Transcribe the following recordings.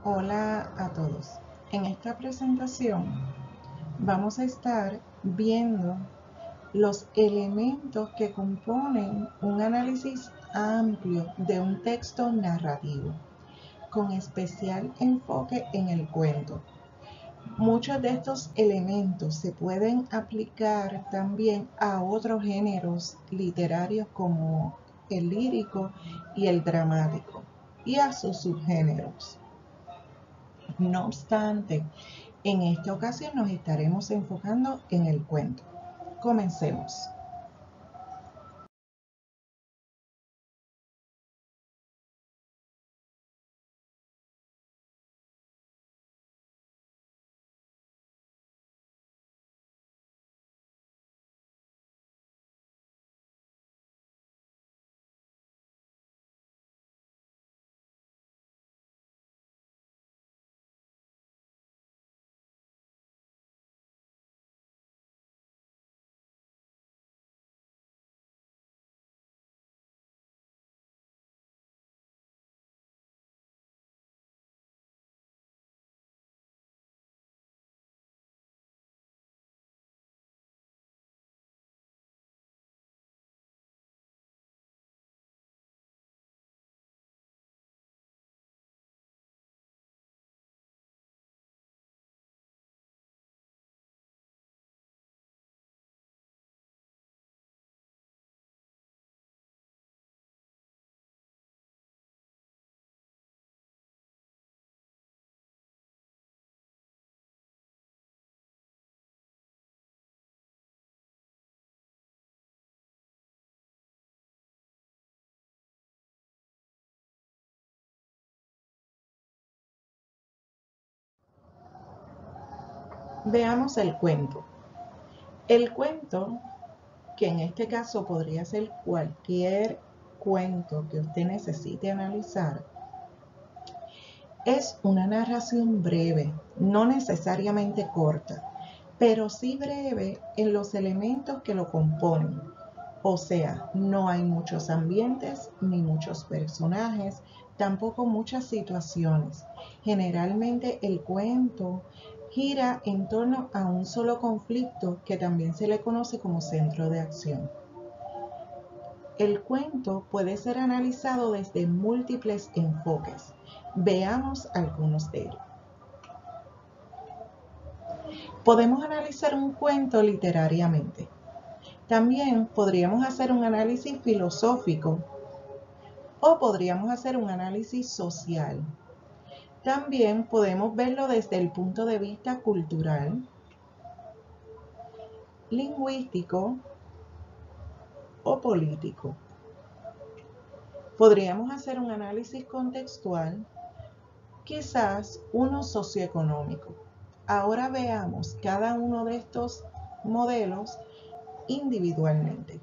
Hola a todos. En esta presentación vamos a estar viendo los elementos que componen un análisis amplio de un texto narrativo, con especial enfoque en el cuento. Muchos de estos elementos se pueden aplicar también a otros géneros literarios como el lírico y el dramático, y a sus subgéneros. No obstante, en esta ocasión nos estaremos enfocando en el cuento. Comencemos. Veamos el cuento. El cuento, que en este caso podría ser cualquier cuento que usted necesite analizar, es una narración breve, no necesariamente corta, pero sí breve en los elementos que lo componen. O sea, no hay muchos ambientes ni muchos personajes, tampoco muchas situaciones. Generalmente el cuento gira en torno a un solo conflicto que también se le conoce como centro de acción. El cuento puede ser analizado desde múltiples enfoques. Veamos algunos de ellos. Podemos analizar un cuento literariamente. También podríamos hacer un análisis filosófico o podríamos hacer un análisis social. También podemos verlo desde el punto de vista cultural, lingüístico o político. Podríamos hacer un análisis contextual, quizás uno socioeconómico. Ahora veamos cada uno de estos modelos individualmente.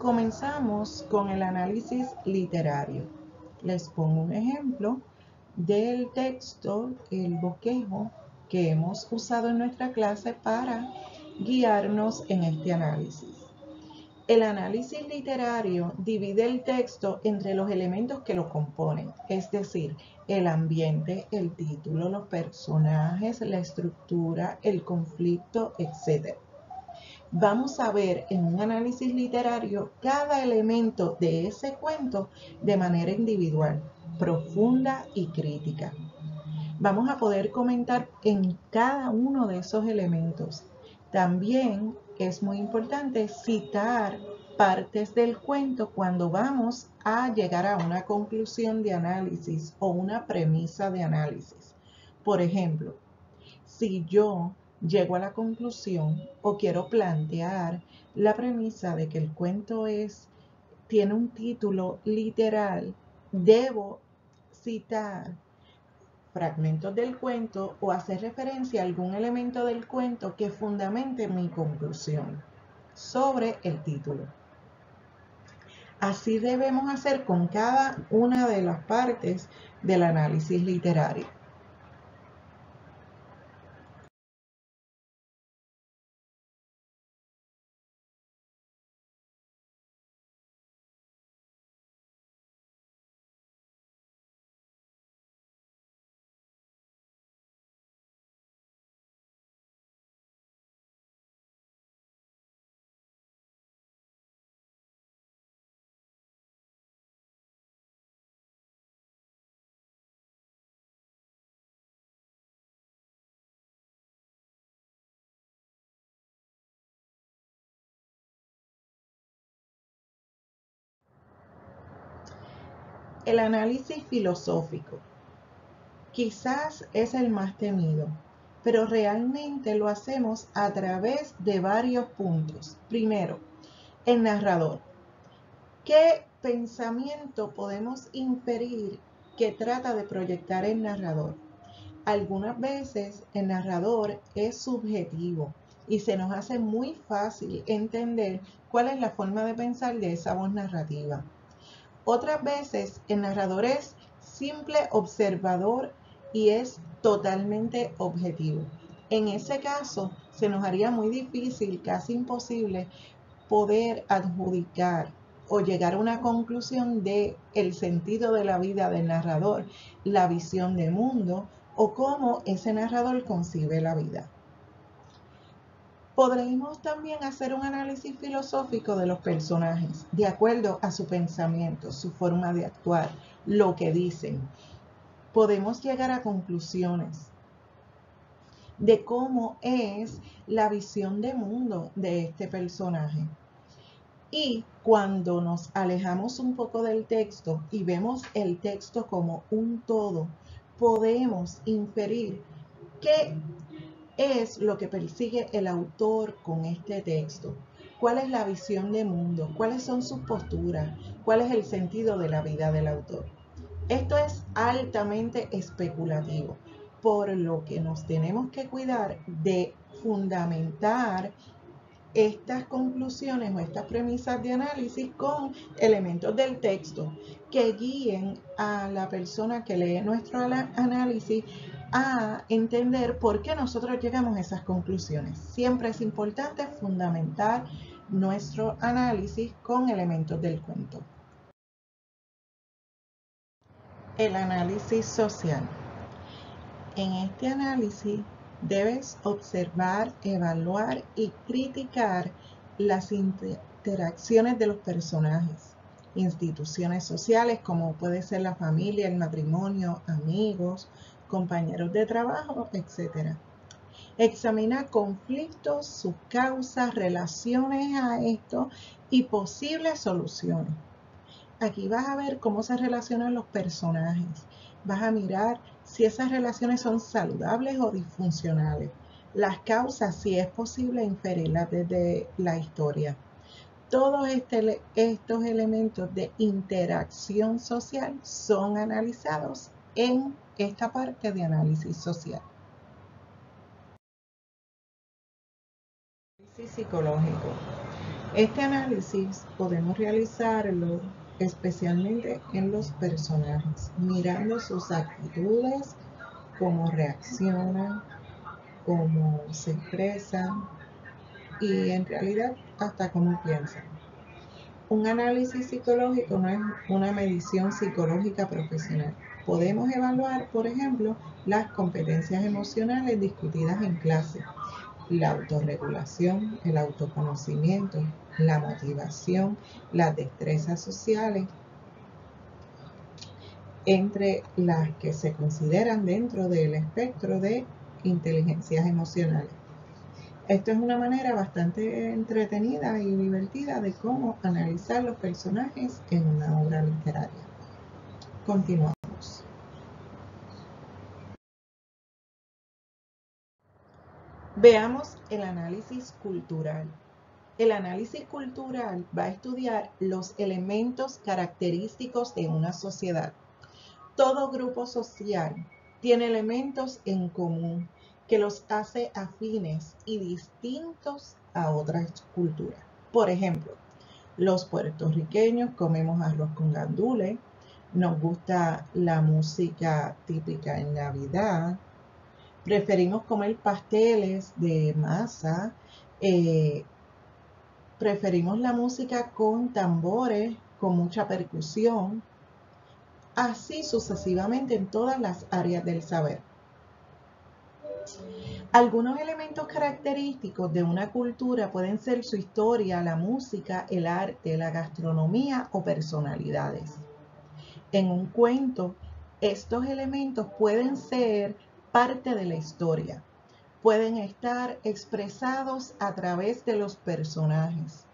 Comenzamos con el análisis literario. Les pongo un ejemplo del texto El Bosquejo que hemos usado en nuestra clase para guiarnos en este análisis. El análisis literario divide el texto entre los elementos que lo componen, es decir, el ambiente, el título, los personajes, la estructura, el conflicto, etc. Vamos a ver en un análisis literario cada elemento de ese cuento de manera individual, profunda y crítica. Vamos a poder comentar en cada uno de esos elementos. También es muy importante citar partes del cuento cuando vamos a llegar a una conclusión de análisis o una premisa de análisis. Por ejemplo, si yo llego a la conclusión o quiero plantear la premisa de que el cuento tiene un título literal, debo citar fragmentos del cuento o hacer referencia a algún elemento del cuento que fundamente mi conclusión sobre el título. Así debemos hacer con cada una de las partes del análisis literario. El análisis filosófico quizás es el más temido, pero realmente lo hacemos a través de varios puntos. Primero, el narrador. ¿Qué pensamiento podemos inferir que trata de proyectar el narrador? Algunas veces el narrador es subjetivo y se nos hace muy fácil entender cuál es la forma de pensar de esa voz narrativa. Otras veces el narrador es simple observador y es totalmente objetivo. En ese caso, se nos haría muy difícil, casi imposible, poder adjudicar o llegar a una conclusión de el sentido de la vida del narrador, la visión de mundo o cómo ese narrador concibe la vida. Podremos también hacer un análisis filosófico de los personajes, de acuerdo a su pensamiento, su forma de actuar, lo que dicen. Podemos llegar a conclusiones de cómo es la visión de mundo de este personaje. Y cuando nos alejamos un poco del texto y vemos el texto como un todo, podemos inferir qué es lo que persigue el autor con este texto. ¿Cuál es la visión de mundo? ¿Cuáles son sus posturas? ¿Cuál es el sentido de la vida del autor? Esto es altamente especulativo, por lo que nos tenemos que cuidar de fundamentar estas conclusiones o estas premisas de análisis con elementos del texto que guíen a la persona que lee nuestro análisis a entender por qué nosotros llegamos a esas conclusiones. Siempre es importante fundamentar nuestro análisis con elementos del cuento. El análisis social. En este análisis debes observar, evaluar y criticar las interacciones de los personajes, instituciones sociales como puede ser la familia, el matrimonio, amigos, compañeros de trabajo, etc. Examina conflictos, sus causas, relaciones a esto y posibles soluciones. Aquí vas a ver cómo se relacionan los personajes. Vas a mirar si esas relaciones son saludables o disfuncionales. Las causas, si es posible inferirlas desde la historia. Todos estos elementos de interacción social son analizados en esta parte de análisis social. Análisis psicológico. Este análisis podemos realizarlo especialmente en los personajes, mirando sus actitudes, cómo reaccionan, cómo se expresan y en realidad hasta cómo piensan. Un análisis psicológico no es una medición psicológica profesional. Podemos evaluar, por ejemplo, las competencias emocionales discutidas en clase, la autorregulación, el autoconocimiento, la motivación, las destrezas sociales, entre las que se consideran dentro del espectro de inteligencias emocionales. Esto es una manera bastante entretenida y divertida de cómo analizar los personajes en una obra literaria. Continuamos. Veamos el análisis cultural. El análisis cultural va a estudiar los elementos característicos de una sociedad. Todo grupo social tiene elementos en común que los hace afines y distintos a otras culturas. Por ejemplo, los puertorriqueños comemos arroz con gandules, nos gusta la música típica en Navidad, preferimos comer pasteles de masa, preferimos la música con tambores, con mucha percusión, así sucesivamente en todas las áreas del saber. Algunos elementos característicos de una cultura pueden ser su historia, la música, el arte, la gastronomía o personalidades. En un cuento, estos elementos pueden ser parte de la historia, pueden estar expresados a través de los personajes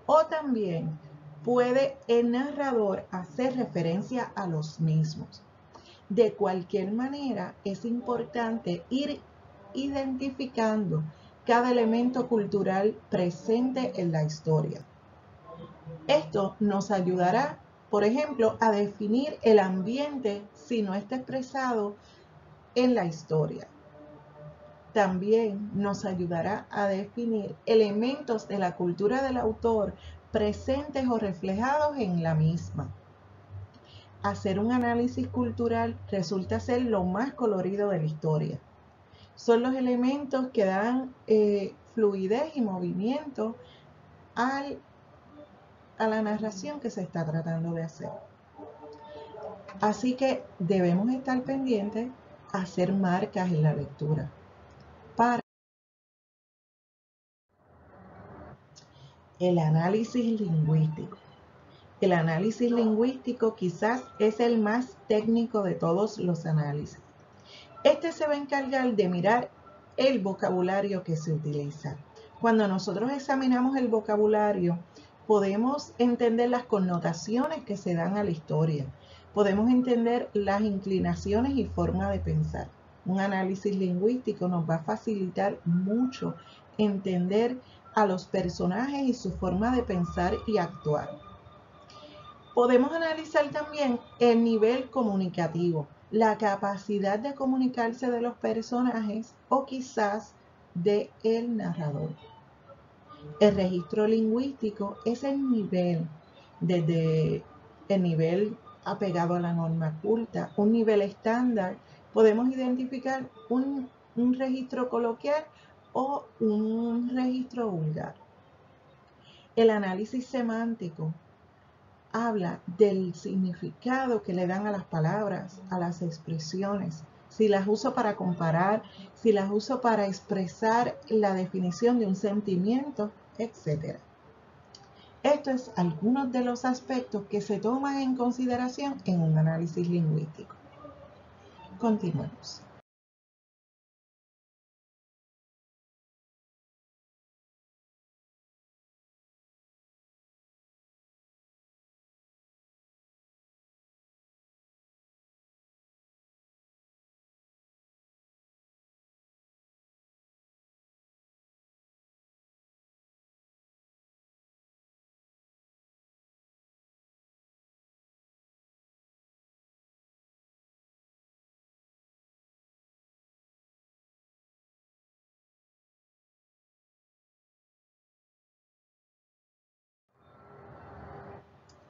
o también puede el narrador hacer referencia a los mismos. De cualquier manera, es importante ir identificando cada elemento cultural presente en la historia. Esto nos ayudará, por ejemplo, a definir el ambiente si no está expresado en la historia. También nos ayudará a definir elementos de la cultura del autor presentes o reflejados en la misma. Hacer un análisis cultural resulta ser lo más colorido de la historia. Son los elementos que dan fluidez y movimiento a la narración que se está tratando de hacer. Así que debemos estar pendientes a hacer marcas en la lectura. El análisis lingüístico. El análisis lingüístico quizás es el más técnico de todos los análisis. Este se va a encargar de mirar el vocabulario que se utiliza. Cuando nosotros examinamos el vocabulario, podemos entender las connotaciones que se dan a la historia. Podemos entender las inclinaciones y forma de pensar. Un análisis lingüístico nos va a facilitar mucho entender a los personajes y su forma de pensar y actuar. Podemos analizar también el nivel comunicativo, la capacidad de comunicarse de los personajes o quizás del narrador. El registro lingüístico es el nivel, desde el nivel apegado a la norma culta, un nivel estándar. Podemos identificar un registro coloquial o un registro vulgar. El análisis semántico habla del significado que le dan a las palabras, a las expresiones, si las uso para comparar, si las uso para expresar la definición de un sentimiento, etc. Esto es algunos de los aspectos que se toman en consideración en un análisis lingüístico. Continuemos.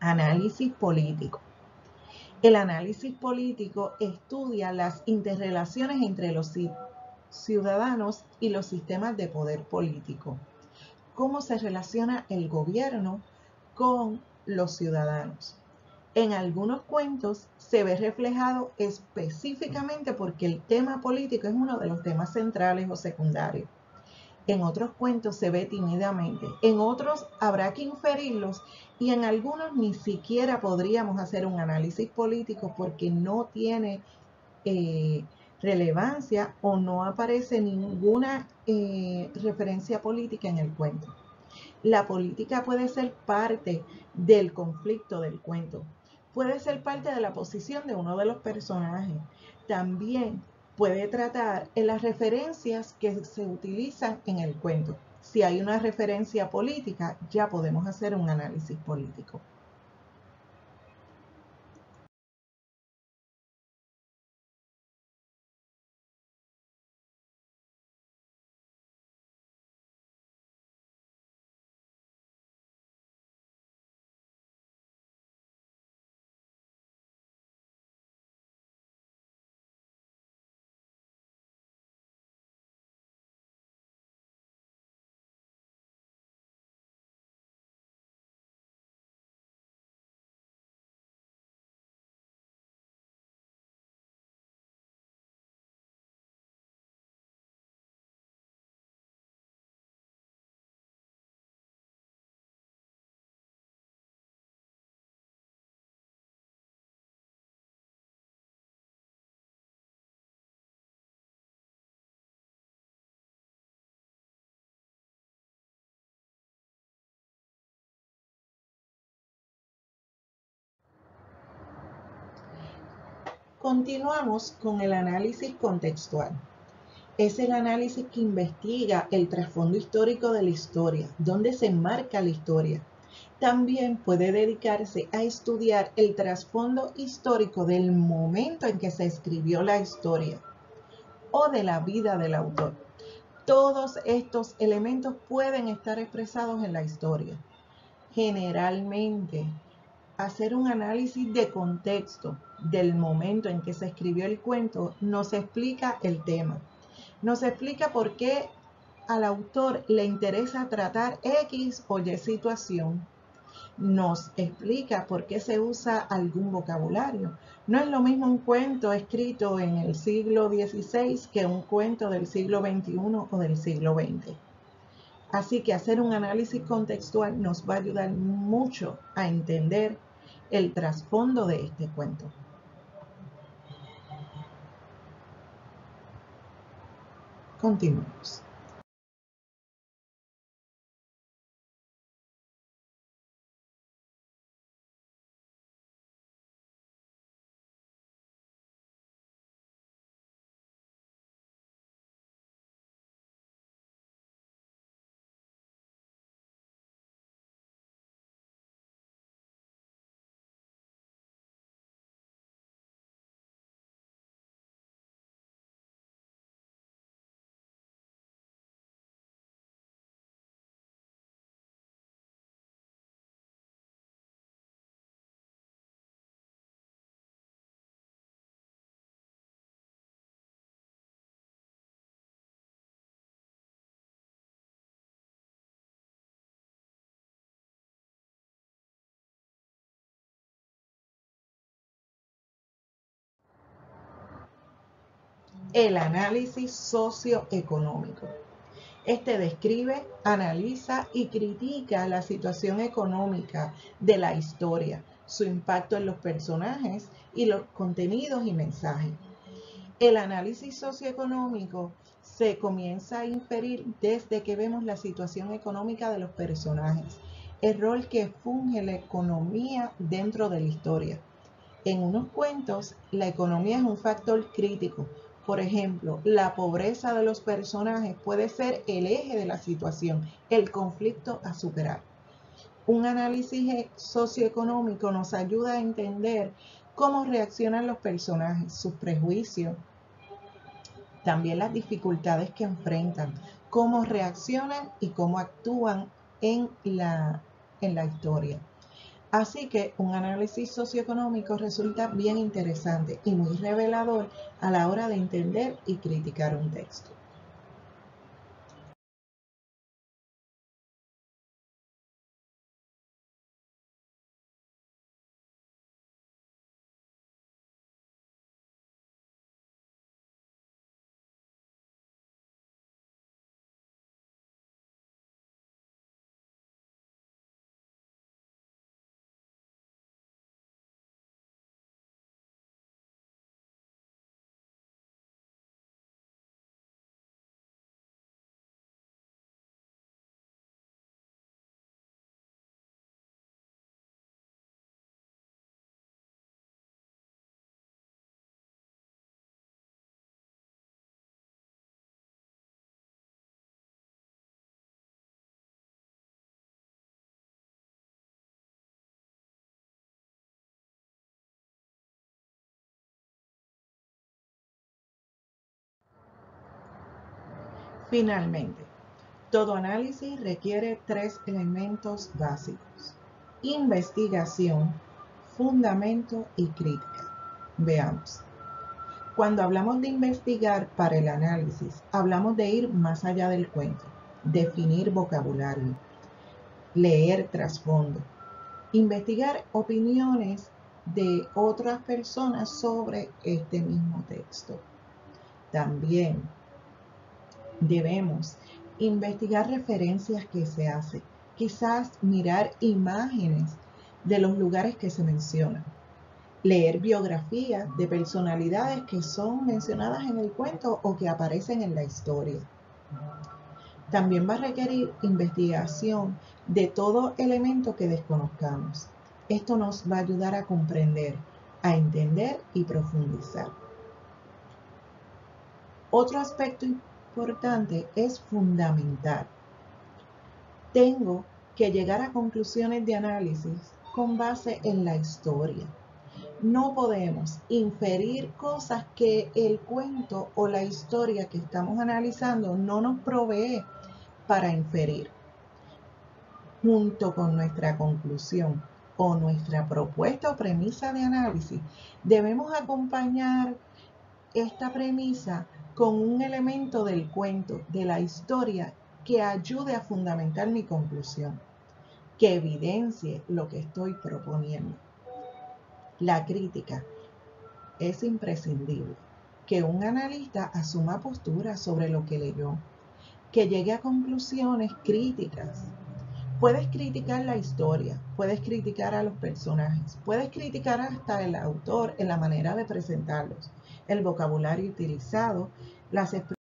Análisis político. El análisis político estudia las interrelaciones entre los ciudadanos y los sistemas de poder político. Cómo se relaciona el gobierno con los ciudadanos. En algunos cuentos se ve reflejado específicamente porque el tema político es uno de los temas centrales o secundarios. En otros cuentos se ve tímidamente, en otros habrá que inferirlos y en algunos ni siquiera podríamos hacer un análisis político porque no tiene relevancia o no aparece ninguna referencia política en el cuento. La política puede ser parte del conflicto del cuento, puede ser parte de la posición de uno de los personajes, también puede tratar en las referencias que se utilizan en el cuento. Si hay una referencia política, ya podemos hacer un análisis político. Continuamos con el análisis contextual. Es el análisis que investiga el trasfondo histórico de la historia, dónde se enmarca la historia. También puede dedicarse a estudiar el trasfondo histórico del momento en que se escribió la historia o de la vida del autor. Todos estos elementos pueden estar expresados en la historia. Generalmente, hacer un análisis de contexto del momento en que se escribió el cuento nos explica el tema. Nos explica por qué al autor le interesa tratar X o Y situación. Nos explica por qué se usa algún vocabulario. No es lo mismo un cuento escrito en el siglo XVI que un cuento del siglo XXI o del siglo XX. Así que hacer un análisis contextual nos va a ayudar mucho a entender el trasfondo de este cuento. Continuemos. El análisis socioeconómico. Este describe, analiza y critica la situación económica de la historia, su impacto en los personajes y los contenidos y mensajes. El análisis socioeconómico se comienza a inferir desde que vemos la situación económica de los personajes, el rol que funge la economía dentro de la historia. En unos cuentos, la economía es un factor crítico. Por ejemplo, la pobreza de los personajes puede ser el eje de la situación, el conflicto a superar. Un análisis socioeconómico nos ayuda a entender cómo reaccionan los personajes, sus prejuicios, también las dificultades que enfrentan, cómo reaccionan y cómo actúan en la historia. Así que un análisis socioeconómico resulta bien interesante y muy revelador a la hora de entender y criticar un texto. Finalmente, todo análisis requiere 3 elementos básicos: investigación, fundamento y crítica. Veamos. Cuando hablamos de investigar para el análisis, hablamos de ir más allá del cuento, definir vocabulario, leer trasfondo, investigar opiniones de otras personas sobre este mismo texto. También debemos investigar referencias que se hacen, quizás mirar imágenes de los lugares que se mencionan, leer biografías de personalidades que son mencionadas en el cuento o que aparecen en la historia. También va a requerir investigación de todo elemento que desconozcamos. Esto nos va a ayudar a comprender, a entender y profundizar. Otro aspecto importante es fundamentar. Tengo que llegar a conclusiones de análisis con base en la historia. No podemos inferir cosas que el cuento o la historia que estamos analizando no nos provee para inferir. Junto con nuestra conclusión o nuestra propuesta o premisa de análisis, debemos acompañar esta premisa con un elemento del cuento, de la historia, que ayude a fundamentar mi conclusión, que evidencie lo que estoy proponiendo. La crítica. Es imprescindible que un analista asuma postura sobre lo que leyó, que llegue a conclusiones críticas. Puedes criticar la historia, puedes criticar a los personajes, puedes criticar hasta el autor en la manera de presentarlos, el vocabulario utilizado, las expresiones